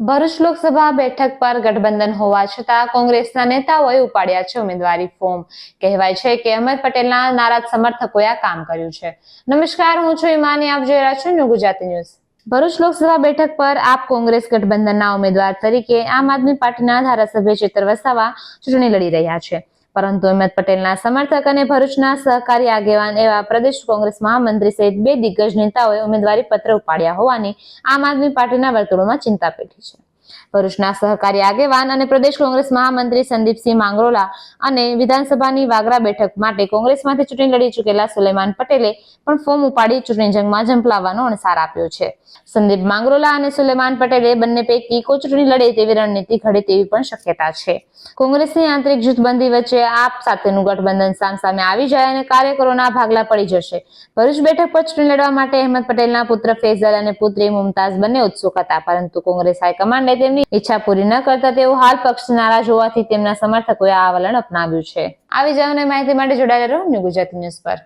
ભરૂચ લોકસભા બેઠક પર ગઠબંધન હોવા છતાં કોંગ્રેસના નેતાઓએ ઉપાડ્યા છે ઉમેદવારી ફોર્મ। કહેવાય છે કે અહેમદ પટેલના નારાજ સમર્થકોએ આ કામ કર્યું છે। નમસ્કાર, હું છું ઈમાની, આપ જોઈ રહ્યા છો ન્યૂ ગુજરાતી ન્યૂઝ। ભરૂચ લોકસભા બેઠક પર આપ કોંગ્રેસ ગઠબંધનના ઉમેદવાર તરીકે આમ આદમી પાર્ટીના ધારાસભ્ય ચેતર વસાવા ચૂંટણી લડી રહ્યા છે, પરંતુ અહેમદ પટેલના સમર્થક અને ભરૂચના સહકારી આગેવાન એવા પ્રદેશ કોંગ્રેસ મહામંત્રી સહિત બે દિગ્ગજ નેતાઓએ ઉમેદવારી પત્ર ઉપાડ્યા હોવાની આમ આદમી પાર્ટીના વર્તુળોમાં ચિંતા પેઠી છે। ભરૂચના સહકારી આગેવાન અને પ્રદેશ કોંગ્રેસ મહામંત્રી સંદીપસિંહ માંગરોલા અને વિધાનસભાની વાગરા બેઠક માટે કોંગ્રેસમાંથી ચૂંટણી લડી ચૂકેલા સુલેમાન પટેલે પણ ફોર્મ ઉપાડી ચૂંટણી જંગમાં ઝંપલાવવાનો અણસાર આપ્યો છે। સંદીપ માંગરોલા અને સુલેમાન પટેલે બંને પૈકી કોઈ ચૂંટણી લડે તેવી રણનીતિ ઘડે તેવી પણ શક્યતા છે। કોંગ્રેસની આંતરિક જૂથબંધી વચ્ચે આપ સાથેનું ગઠબંધન સામસામે આવી જાય અને કાર્યકરોના ભાગલા પડી જશે। ભરૂચ બેઠક પર ચૂંટણી લડવા માટે અહેમદ પટેલના પુત્ર ફૈઝલ અને પુત્રી મુમતાઝ બંને ઉત્સુક હતા, પરંતુ કોંગ્રેસ હાઈકમાન્ડે તેમની ઈચ્છા પૂરી ન કરતા તેઓ હાલ પક્ષથી નારાજ હોવાથી તેમના સમર્થકોએ આ વલણ અપનાવ્યું છે। આવી જ માહિતી માટે જોડાયેલા રહો ન્યૂ ગુજરાતી ન્યૂઝ પર।